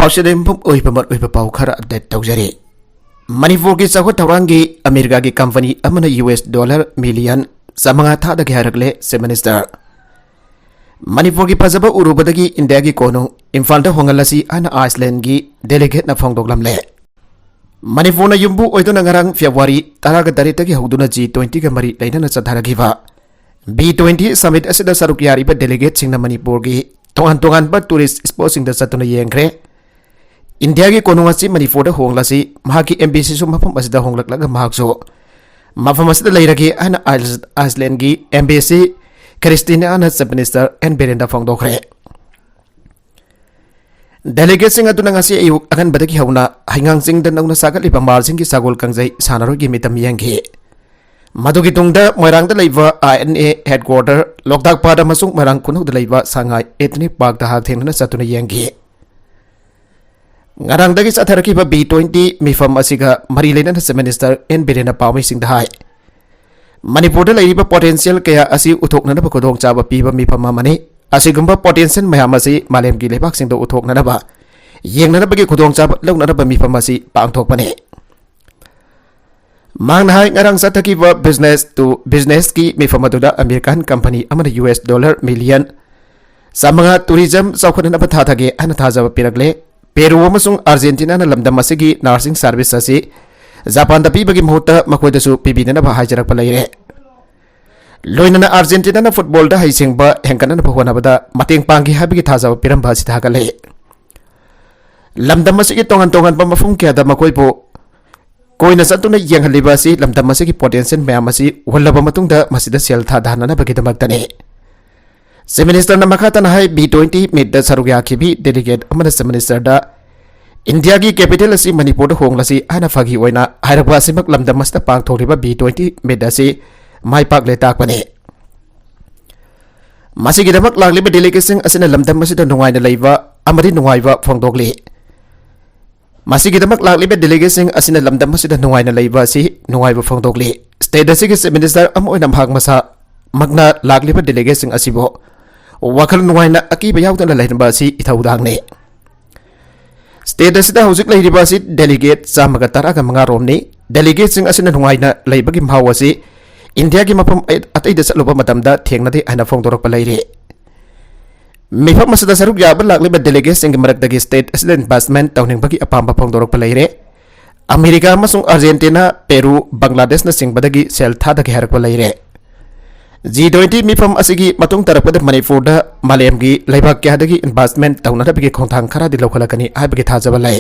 पाउसदेम पाउ खरा अपडेट तौजरे मणिपुर की चौखट थौरांगी अमेरिका की कंपनी अमन US डॉलर मिलियन समंगा थादगी हारकले से मिनिस्टर मणिपुर की फजब उरुबदगी इंडिया की कोनु इम्फाल होंगलसी आना आइसलैंड की डेलीगेट न फोंगदोगलमले मणिपुर न युम्बु ओइदुना ngarang फेब्रुआरी 13 तगी हौदुना G20 का मरी लैनना चथारगिबा B20 समिट असिदा सरुक यारिबा डेलीगेट सिंगना मणिपुर की तोंगान बा टूरिस्ट स्पॉट सिंगदा चतुना येंग्रे इंडिया की कोनुंगासी मणिपुर होंगलासी महाकी एम्बेसी सु मफम असिदा होंगलकलगा महाकसो मफम असिदा लैरगी आना आइसलैंड की एम्बेसी क्रिस्टीना आना सब मिनिस्टर एन बेरेंडा फोंगदोखरे डेलीगेट सिंग अदुना ngasi ayuk akan badagi hauna haingang sing da nauna sagatliba marjing ki sagol kangjai sanaro gi mitam yanghi madugi tungda moirang da leiba INA headquarter lokdak pada masung moirang kuno da leiba sangai ethnic park da hak thengna satuna yanghi ngarang dagi satharaki ba B20 mifam asiga mari leina na minister en berena pawmi sing da hai manipur da leiba potential kaya asi uthokna na kodong chaba piba mifam mani असिगुम्बा potential मैम मालेम की लेबाक उथोकनबा येंगनबगी खुदोंचाब लौननबा मिफम असि पांगथोकपने मांगनाहाय ngarang sathakibा बिजनेस टू बिजनेस की मिफम अदुदा अमेरिकन कंपनी अमन US डॉलर मिलियन समंगा टूरिज्म चौखननबा थाथागे अन थाजब पिरगले पेरू अमसुंग अर्जेंटीना न लमदम असिगी नर्सिंग सर्विस असि जापान दा पीबगी मुहूर्त मखोयदसु पिबिननबा हाजरकपा लैरे लोइनना अर्जेंटीना फुटबॉल दा हाइसिंगबा हेंकनन होनबदा मतेंग पांगी हाबिगी थाजब पिरंबा सि थागले लमदम असिगी तोंगन तोंगन बा मफुम क्यादा मकोइबो कोइना सतुना येंगहलिबा सि लमदम असिगी पोटेंशियल मैम असि उहलबा मतुंगदा मसिदा सेल थादानना बगिदमक्तने से मिनिस्टर न मखातन हाय B20 मीट दा सरुग्या खिबी डेलीगेट अमन से मिनिस्टर दा इंडिया की कैपिटल असि मणिपुर होंगलसी आना फगी ओइना हायरबा सिमक लमदम असता पांगथोरिबा B20 मीट असि माई पाकले ताकपने मासिगिदमक लागलिबा डेलीगेशन असिना लमदम असिदा नुंगाइना लैबा अमरि नुंगाइबा फोंगदोगले मासिगिदमक लागलिबा डेलीगेशन असिना लमदम असिदा नुंगाइना लैबा असि नुंगाइबा फोंगदोगले स्टेट असिगे मिनिस्टर अम ओइना भाग मसा मगना लागलिबा डेलीगेशन असिबो वखल नुंगाइना अकीबा यावदना लैनबा असि इथौदांगने स्टेट असिदा हौजिक लैरिबा असि डेलीगेट चामगा तरागा मंगा रोमनी डेलीगेशन असिना नुंगाइना लैबगी भाव असि इंडिया की मफम अतैदा चलुबा मतमदा थेंगनदे आना फोंदोरकपा लैरे मिफम असदा सरुक याबा लागलिबा डेलीगेशन की मरकदगी स्टेट असिदा इन्वेस्टमेंट तौनिंगबगी अपाम्बा फोंदोरकपा लैरे अमेरिका अमसुंग अर्जेंटीना पेरू बांग्लादेश न सिंगबदगी सेल थादगी हारकपा लैरे G20 मिफम असिगी मतुंग तरपदा मणिपुर दा मालेमगी लैबाक क्यादगी इन्वेस्टमेंट तौनदबगी खोंथांग खरादि लौखलकनी हाबगी थाजबा लै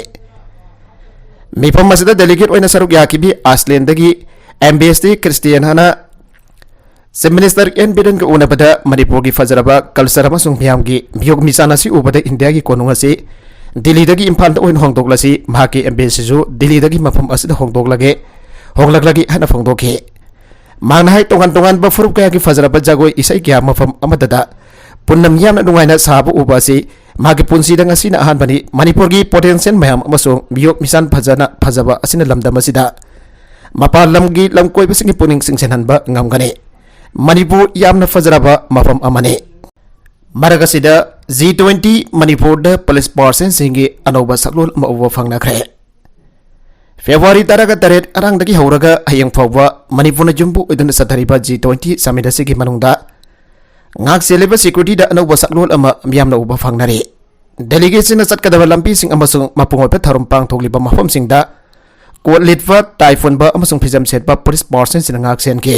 मिफम असदा डेलीगेट ओइना सरुक याकिबी आइसलैंडगी एम्बेसी क्रिस्टियन से मिनिस्टर एन बिरन के उनबदा मणिपुर की फजरबा कल्चर अमसुंग मियाम की मियोग मिसानासी उबदा इंडिया की कोनुंगसी दिल्ली दगी इम्फाल ओइन होंगदोगलासी महाकी एम्बेसी जु दिल्ली दगी मफम असिदा होंगदोगलगे होंगलगलगी हना फोंगदोखे मांगनाहाय तोंगान तोंगान बा फुरुप कया की फजरबा जगोय इसै क्या मफम अमददा पुन्नम यामना नुंगाइना साबु उबासी मागी पुंसीदा ngasi na ahanbani मणिपुर की पोटेंशियल मैम अमसुंग मियोग मिसान फजबा असिना लमदम असिदा मपा लमगी लमकोइबसिंग पुनिंग सिंगसेनहनबा ngamgane मणिपुर यामना फजरबा मफम अमने मरगसिदा G20 मणिपुर द पुलिस पर्सन सिंगी अनोबा सकलोल मउबा फंगनाखरे फेब्रुआरी 13 अरांगदगी हौरगा हयंग फावबा मणिपुर न जुम्बु उदन सथरिबा G20 समिट असिगी मनुंगदा ngak seleba security da अनोबा सकलोल अमा मियामना उबा फंगनारे डेलीगेशन चटकदबा लंपी सिंग अमसुंग मपुंगोइबा थरुम पांगथोगलिबा मफम सिंगदा कोट लिटवा टाइफोनबा अमसुंग फिजम सेटबा पुलिस पर्सन सिना ngak sen के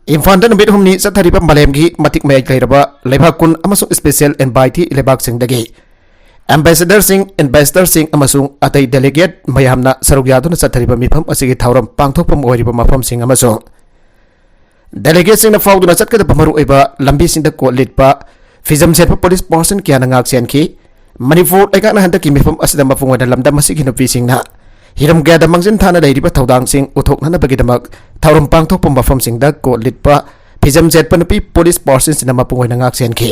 इम्फाल नुमित हमनी चथरिबा मालेमगी मतिक मयक लैरबा लेबाकुन अमसुंग स्पेशल एनवाइटी लेबाक सिंगदगी एम्बेसडर सिंग इन्वेस्टर सिंग अमसुंग अतै डेलीगेट मयामना सरुक यादुना चथरिबा मिफम असिगी थौरम पांगथोकपम ओइरिबा मफम सिंग अमसुंग डेलीगेट सिंगना फाउदुना चटकदबा मरुओइबा लंबी सिंगदा कोट लिटबा फिजम सेटबा पुलिस पर्सन क्याना ngak sen की मणिपुर लेकाना हंदकी मिफम असिदा मफुंगोइना लमदम असिगी नुपी सिंगना हिरम गैदा मंजिन थाना लैरिबा थौदांग सिंग उथोकनबगीदमक थौरम पांगथोकपम मफम सिंगदा को लिटपा फिजम जेटपा नुपी पुलिस पर्सन सिना मपुंगोइना ngak senki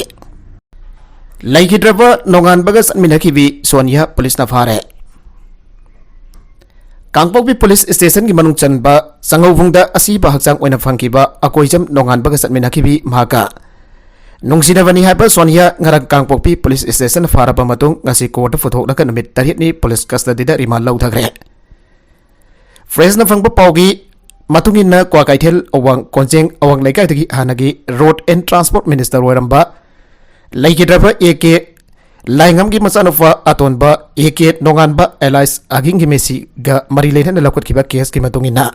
लैगिद्रबा नोंगानबगा सनमिनखिबी सोनिया पुलिस ना फारे कांगपोकबी पुलिस स्टेशन की मनुंग चनबा संगौबुंगदा असीबा हक्चांग ओइना फंगकिबा अकोइजम नोंगानबगा सनमिनखिबी महाका नुंगसिनबनी हाइबा Sonia ngarang Kangpokpi police station faraba matung ngasi court futhok numit tarit ni police custody da remand lauthagre fresh na fangba pawgi matungin na kwa kaithel awang konjeng awang laikai dagi hanagi road and transport minister oiramba laikidraba AK laingam gi masanofa atonba AK nonganba allies aging gi mesi ga mari leithana lakot kiba case ki matungin na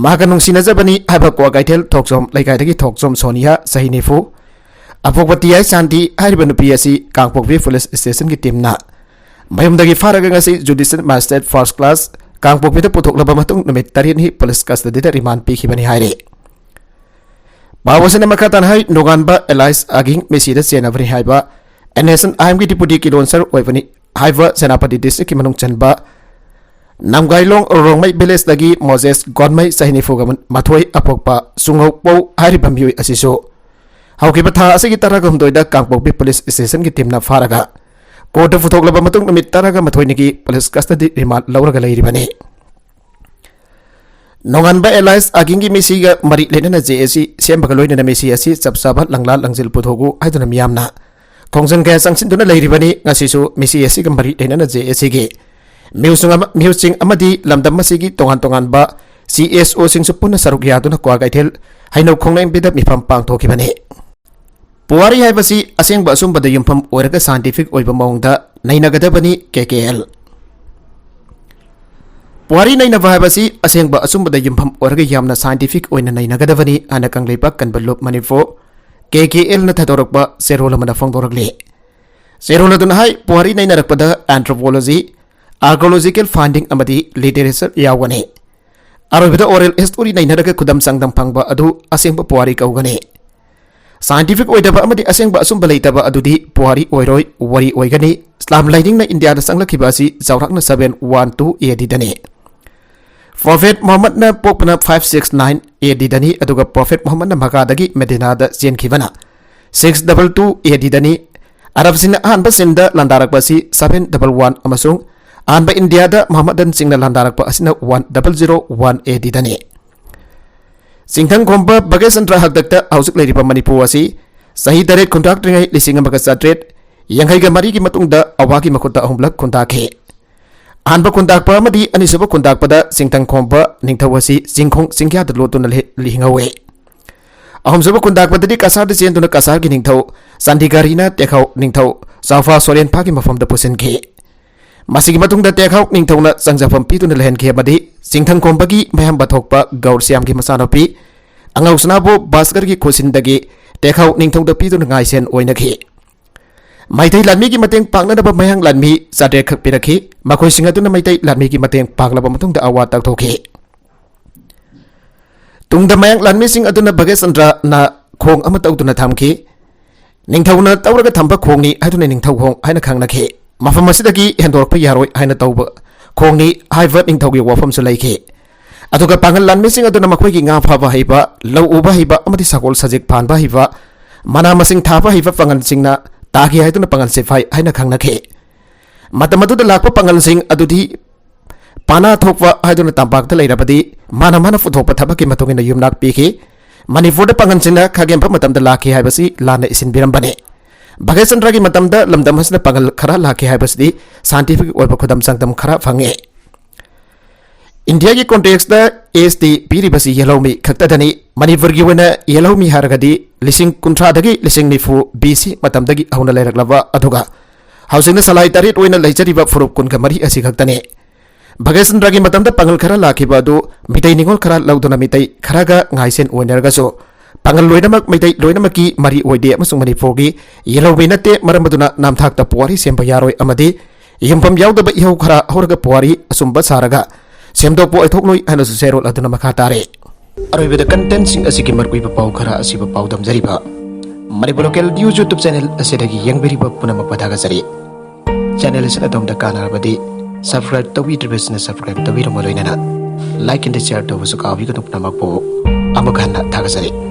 maga nungsinajabani haiba kwa kaithel thoksom laikai dagi thoksom sonia sahinifu Apokpati ay Santi hariba nupi asi Kangpokpi police station ki team na mayumdagi faraga ngasi judicial magistrate first class Kangpokpi da putoklaba matung numit tarin hi police custody da remand pikhibani haire bawasina makatan hai noganba allies aging mesida senabri haiba NSN IMG deputy kilonsar oibani haiba senapati district ki manung chanba namgailong rongmai village dagi Moses Gonmai sahinifu gaman mathoi apokpa sungokpo hariba miui asiso Haukiba tha asigi taraga humdoida Kangpokpi police station ki team na faraga court futhok laba matung numit taraga mathoini ki police custody remand lauraga leiribani nonganba allies agingi mesiga mari lenana JSC sembaga loinana mesi asi chapsaba langla langjil puthogu haiduna miyamna khongjang ga sangsin leiribani ngasisu mesi asi ga mari lenana JSC ge musing amadi lamdam masigi tongan ba CSO singsu punna saruk yaduna kwa gaithel haino khongnai bida mifam pangthokibani Puari hai basi aseng ba sum bada yumpham oiraga scientific oiba maungda nainagadabani KKL Puari nainaba hai basi aseng ba asum bada yumpham oiraga yamna scientific oina nainagadabani ana kangleipa kanbalop manifo KKL na thadorokba serola mana phongdorakle serola dun hai puari nainarakpada anthropology archaeological finding amadi literature yawani arobida oral history nainaraga kudam sangdam phangba adu asengba puari kaugane Scientific oidaba amadi asengba asumba leitaba adudi puari oiroi wari oigani Islam lighting na India da sanglakiba asi zawrakna 712 AD dani Prophet Muhammad na pokpana 569 AD dani aduga Prophet Muhammad na makadagi Medina da jenkibana 622 AD dani Arab sina anba sinda landarakba asi 711 amasung anba India da Muhammadan singna landarakba asina 1001 AD dani Singthang khomba bagesandra hakdakta hausik leiriba Manipur asi sahi taret contract ringai lising amaga satret yangai ga mari gi matungda awagi makota ahumlak kundakhe anba kundak pa amadi anisaba kundak pada singthang khomba ningthau asi singkhong singkya da lotun lihingawe ahumsaba kundak padadi kasar de chen duna kasar gi ningthau sandigarina tekhau ningthau safa soren phagi mafam da pusen khe masigi matungda tekhau ningthauna sangjafam pituna lehen khe amadi singthang khomba gi mayam bathokpa gaur siam gi masanopi angausnabo basgar gi khosindagi tekhau ningthauda pituna ngaisen oina khe maitai lanmi gi mateng pangnaba mayang lanmi sate khak pirakhi makhoi singaduna maitai lanmi gi mateng paglaba matungda awa takthokhe tungda mayang lanmi sing aduna bagesandra na khong ama tawduna thamkhi ningthauna tawraga thamba khongni haiduna ningthau khong haina khangnakhe mafam asidagi hendorpa yaroi haina tawba khongni haivat ningthaugi wafam su laikhe aduga pangal lanmi sing aduna makhoi gi nga phaba haiba lau uba haiba amadi sakol sajek phanba haiba mana masing thaba haiba pangal singna tagi haiduna pangal sefai haina khangnakhe matamadu lakpa pangal sing adudi pana thokwa haiduna tampakta leirabadi mana futhokpa thabaki matungina yumnak pikhi Manipur da pangal singna khagem matamda lakhi haibasi lana isin birambane Bagesandra gi matamda lamdam hasna pangal khara lakhi haibasdi scientific oiba khudam sangdam khara phange India gi context da SD piribasi yellow-mi khaktadani Manipur gi wena yellow-mi haragadi lising kuntra dagi lising nifu BC matamdagi ahuna leiraklaba aduga hausingna salai tarit oina leijariba furup kun kamari asi khaktane Bagesandra gi matamda pangal khara lakhi badu mitai ningol khara lauduna mitai khara ga ngaisen oinergaso Pangal loinamak mitai loinamaki mari oide amasung Manipur gi yellow-mi nate maramaduna namthakta puari semba yaroi amadi yumpham yaudaba ihau khara horga puari asumba saraga semdokpo aithoknoi hana su serol aduna makha tare aroibeda content sing asigi markui pau khara asiba pau damjariba Manipur local news YouTube channel asidagi yangberiba punamak padaga sari channel isna domda kanarabadi subscribe tawi business subscribe tawi romoloinana like and share to su kawi ka tupnamak po amakanna thaga sari